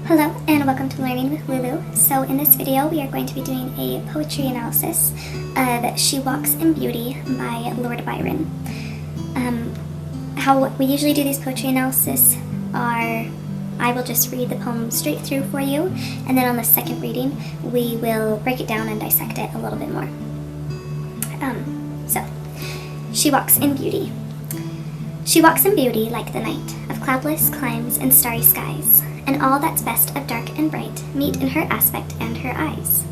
Hello and welcome to Learning with Lulu. So in this video we are going to be doing a poetry analysis of She Walks in Beauty by Lord Byron. How we usually do these poetry analysis are I will just read the poem straight through for you, and then on the second reading we will break it down and dissect it a little bit more. So, She Walks in Beauty. She walks in beauty like the night, of cloudless climes and starry skies, and all that's best of dark and bright meet in her aspect and her eyes,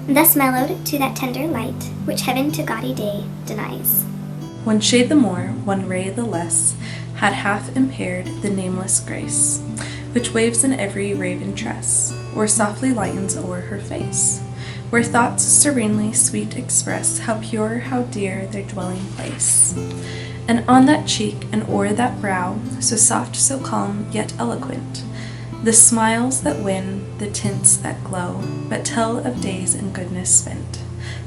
thus mellowed to that tender light, which heaven to gaudy day denies. One shade the more, one ray the less, had half impaired the nameless grace, which waves in every raven tress, or softly lightens o'er her face, where thoughts serenely sweet express how pure, how dear their dwelling place. And on that cheek and o'er that brow, so soft, so calm, yet eloquent, the smiles that win, the tints that glow, but tell of days and goodness spent,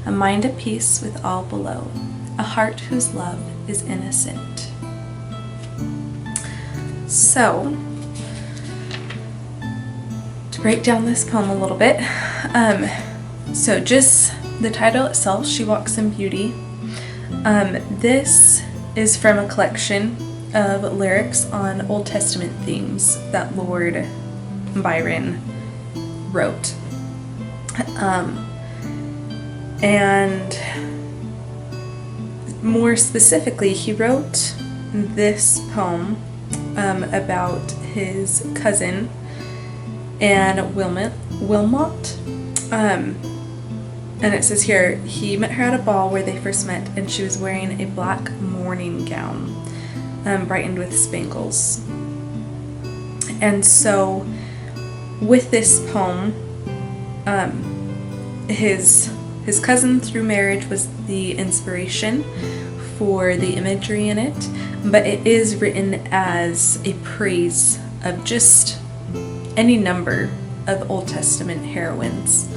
a mind at peace with all below, a heart whose love is innocent. So, to break down this poem a little bit, so just the title itself, She Walks in Beauty. This is from a collection of lyrics on Old Testament themes that Lord Byron wrote. And more specifically, he wrote this poem about his cousin, Anne Wilmot. And it says here, he met her at a ball where they first met, and she was wearing a black morning gown, brightened with spangles. And so, with this poem, his cousin through marriage was the inspiration for the imagery in it, but it is written as a praise of just any number of Old Testament heroines.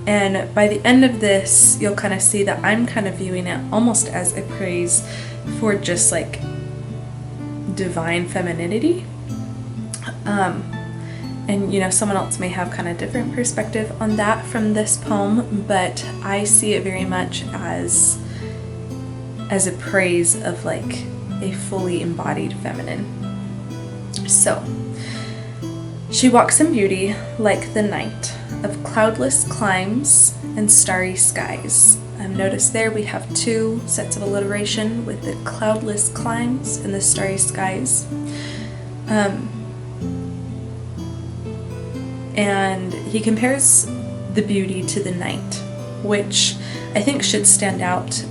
And by the end of this, you'll kind of see that I'm kind of viewing it almost as a praise for just like divine femininity. And you know, someone else may have kind of different perspective on that from this poem, but I see it very much as a praise of like a fully embodied feminine. So, she walks in beauty like the night, of cloudless climes and starry skies. Notice there we have two sets of alliteration with the cloudless climes and the starry skies. And he compares the beauty to the night, which I think should stand out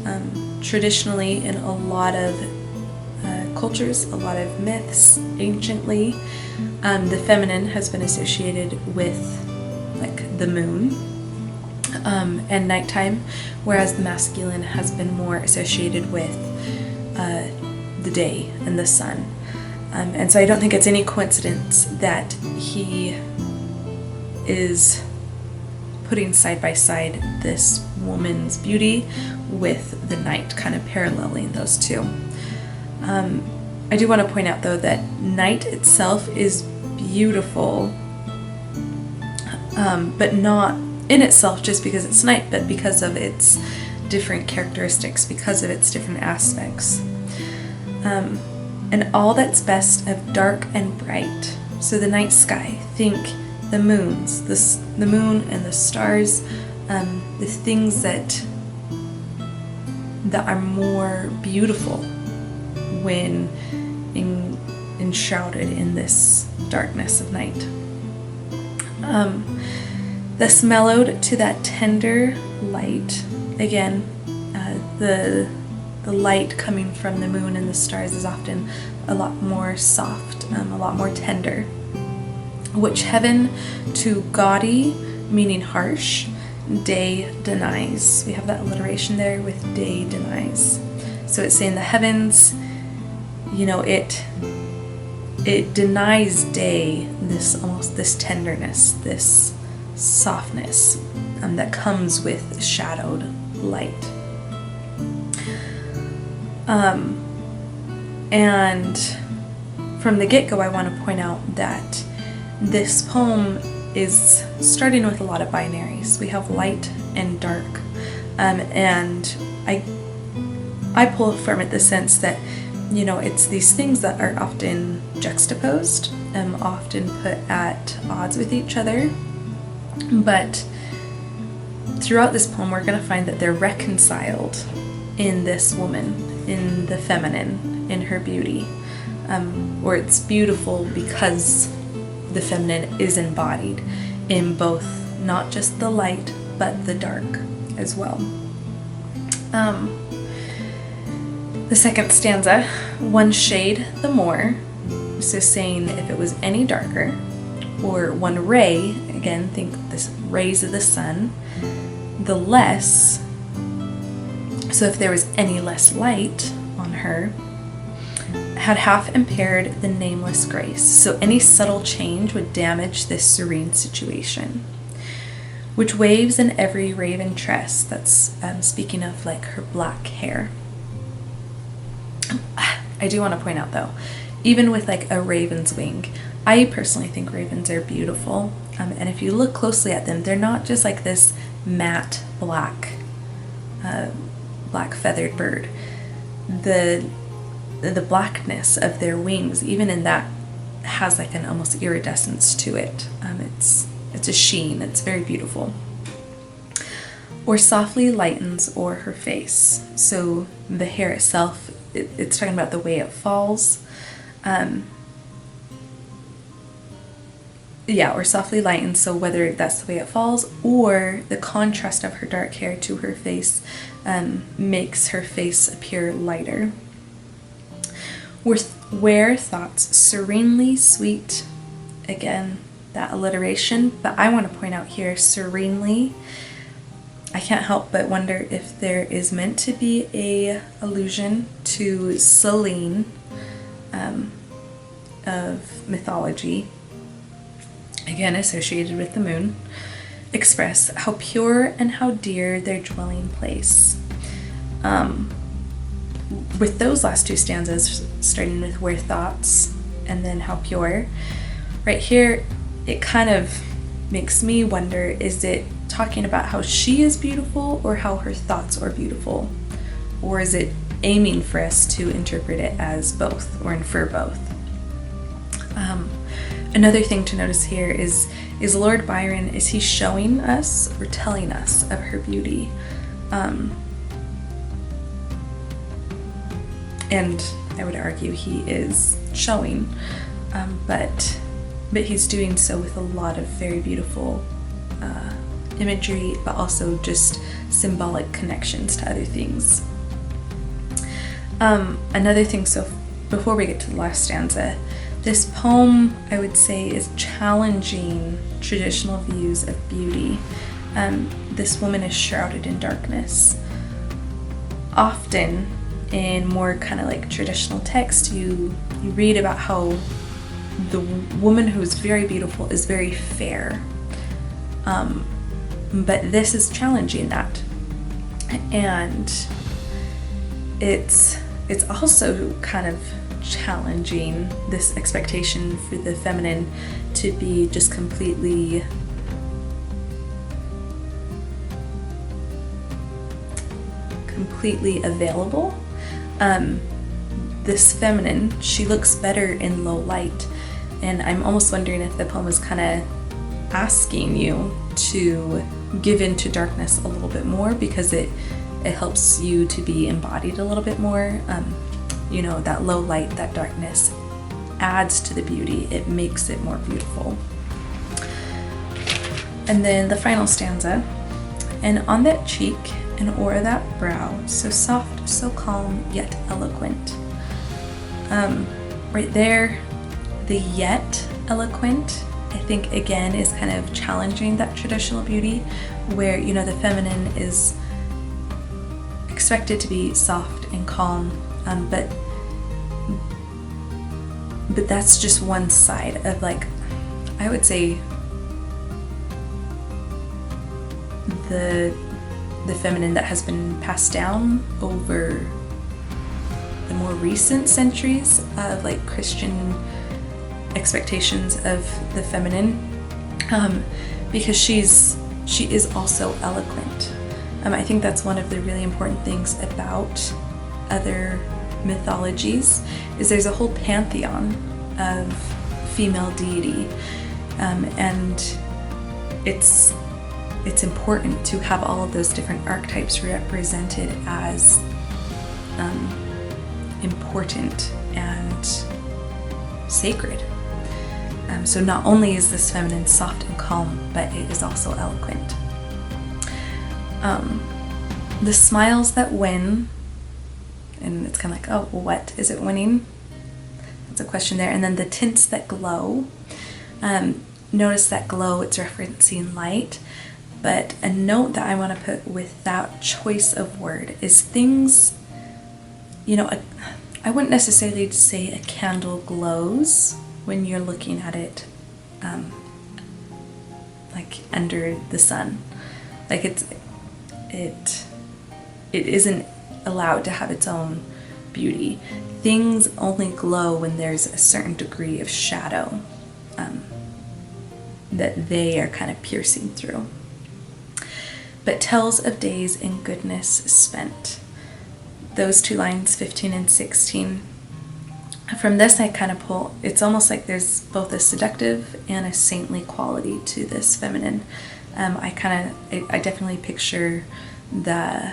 traditionally in a lot of cultures, a lot of myths, anciently. The feminine has been associated with like the moon and nighttime, whereas the masculine has been more associated with the day and the sun. And so I don't think it's any coincidence that he is putting side by side this woman's beauty with the night, kind of paralleling those two. I do want to point out though that night itself is beautiful, but not in itself just because it's night, but because of its different characteristics, because of its different aspects. And all that's best of dark and bright. So the night sky, think the moons, the moon and the stars, the things that are more beautiful when enshrouded in this darkness of night. Thus mellowed to that tender light. Again, the light coming from the moon and the stars is often a lot more soft, a lot more tender. Which heaven to gaudy, meaning harsh, day denies. We have that alliteration there with day denies. So it's saying the heavens, you know, it denies day this tenderness, this softness that comes with shadowed light. And from the get-go, I want to point out that this poem is starting with a lot of binaries. We have light and dark, and I pull from it the sense that, you know, it's these things that are often juxtaposed, often put at odds with each other, but throughout this poem we're going to find that they're reconciled in this woman, in the feminine, in her beauty, or it's beautiful because the feminine is embodied in both, not just the light, but the dark as well. The second stanza, one shade the more, so saying if it was any darker, or one ray, again, think this rays of the sun, the less, so if there was any less light on her, had half impaired the nameless grace. So any subtle change would damage this serene situation, which waves in every raven tress. That's speaking of like her black hair. I do want to point out though, even with like a raven's wing, I personally think ravens are beautiful. And if you look closely at them, they're not just like this matte black, black feathered bird. The blackness of their wings, even in that, has like an almost iridescence to it. It's a sheen. It's very beautiful. Or softly lightens o'er her face. So the hair itself, it's talking about the way it falls. Or softly lightens. So whether that's the way it falls or the contrast of her dark hair to her face makes her face appear lighter. Where thoughts serenely sweet, again, that alliteration, but I want to point out here, serenely, I can't help but wonder if there is meant to be a allusion to Selene of mythology, again associated with the moon, express how pure and how dear their dwelling place. With those last two stanzas, starting with where thoughts and then how pure, right here, it kind of makes me wonder, is it talking about how she is beautiful or how her thoughts are beautiful? Or is it aiming for us to interpret it as both or infer both? Another thing to notice here is Lord Byron, is he showing us or telling us of her beauty? And I would argue he is showing, but he's doing so with a lot of very beautiful imagery, but also just symbolic connections to other things. Another thing, so before we get to the last stanza, this poem, I would say, is challenging traditional views of beauty. This woman is shrouded in darkness. Often, in more kind of like traditional text, you read about how the woman who is very beautiful is very fair, but this is challenging that, and it's also kind of challenging this expectation for the feminine to be just completely available. This feminine, she looks better in low light, and I'm almost wondering if the poem is kind of asking you to give into darkness a little bit more, because it helps you to be embodied a little bit more. That low light, that darkness adds to the beauty. It makes it more beautiful. And then the final stanza, and on that cheek and o'er that brow, so soft, so calm, yet eloquent. Right there, the yet eloquent, I think again is kind of challenging that traditional beauty where, the feminine is expected to be soft and calm, but that's just one side of, like, I would say the feminine that has been passed down over the more recent centuries of like Christian expectations of the feminine, because she is also eloquent. I think that's one of the really important things about other mythologies, is there's a whole pantheon of female deity, and it's important to have all of those different archetypes represented as important and sacred. So not only is this feminine soft and calm, but it is also eloquent. The smiles that win, and it's kind of like, oh, what is it winning? That's a question there. And then the tints that glow. Notice that glow, it's referencing light. But a note that I want to put with that choice of word is things, I wouldn't necessarily say a candle glows when you're looking at it like under the sun. Like it isn't allowed to have its own beauty. Things only glow when there's a certain degree of shadow that they are kind of piercing through. But tells of days in goodness spent. Those two lines, 15 and 16. From this I kind of pull, it's almost like there's both a seductive and a saintly quality to this feminine. I definitely picture the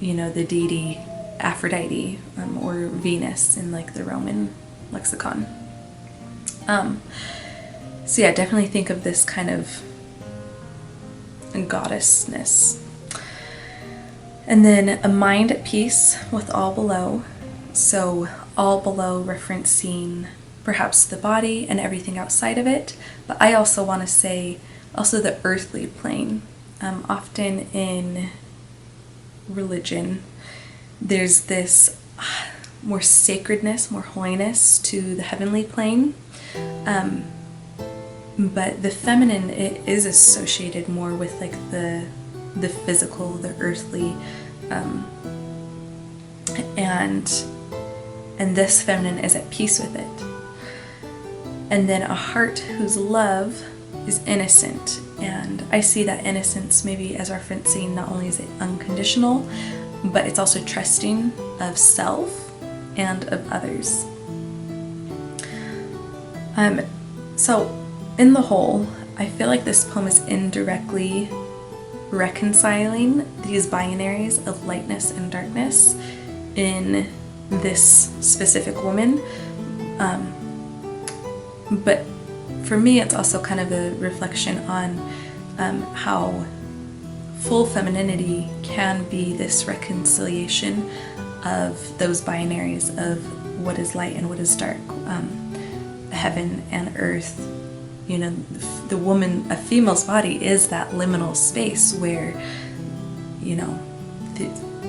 deity Aphrodite or Venus in like the Roman lexicon. So yeah, definitely think of this kind of goddessness. And then a mind at peace with all below. So all below referencing perhaps the body and everything outside of it, but I also want to say also the earthly plane. Often in religion there's this more sacredness, more holiness to the heavenly plane, but the feminine, it is associated more with like the physical, the earthly, and this feminine is at peace with it. And then a heart whose love is innocent, and I see that innocence maybe as referencing not only is it unconditional, but it's also trusting of self and of others. So in the whole, I feel like this poem is indirectly reconciling these binaries of lightness and darkness in this specific woman. But for me, it's also kind of a reflection on how full femininity can be this reconciliation of those binaries of what is light and what is dark, heaven and earth. The woman, a female's body is that liminal space where,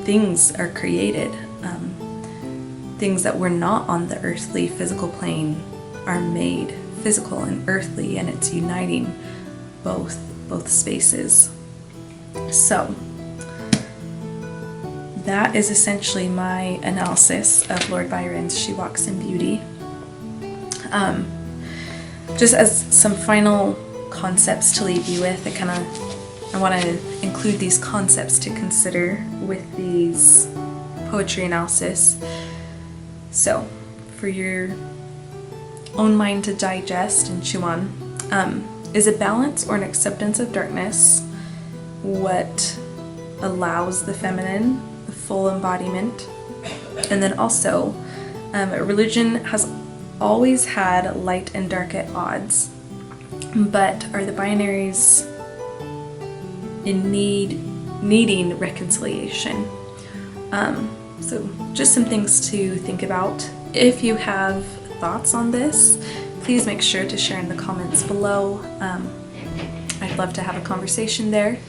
things are created. Things that were not on the earthly physical plane are made physical and earthly, and it's uniting both spaces. So that is essentially my analysis of Lord Byron's She Walks in Beauty. Just as some final concepts to leave you with, I want to include these concepts to consider with these poetry analysis. So, for your own mind to digest and chew on, is a balance or an acceptance of darkness what allows the feminine, the full embodiment? And then also, religion has always had light and dark at odds, but are the binaries in needing reconciliation? So just some things to think about. If you have thoughts on this, please make sure to share in the comments below. I'd love to have a conversation there.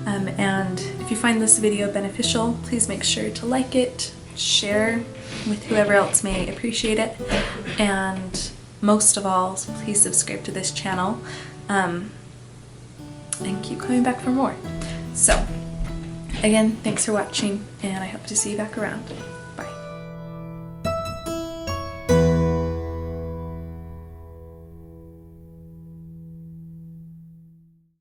And if you find this video beneficial, please make sure to like it, share with whoever else may appreciate it, and most of all, please subscribe to this channel and keep coming back for more. So again, thanks for watching, and I hope to see you back around.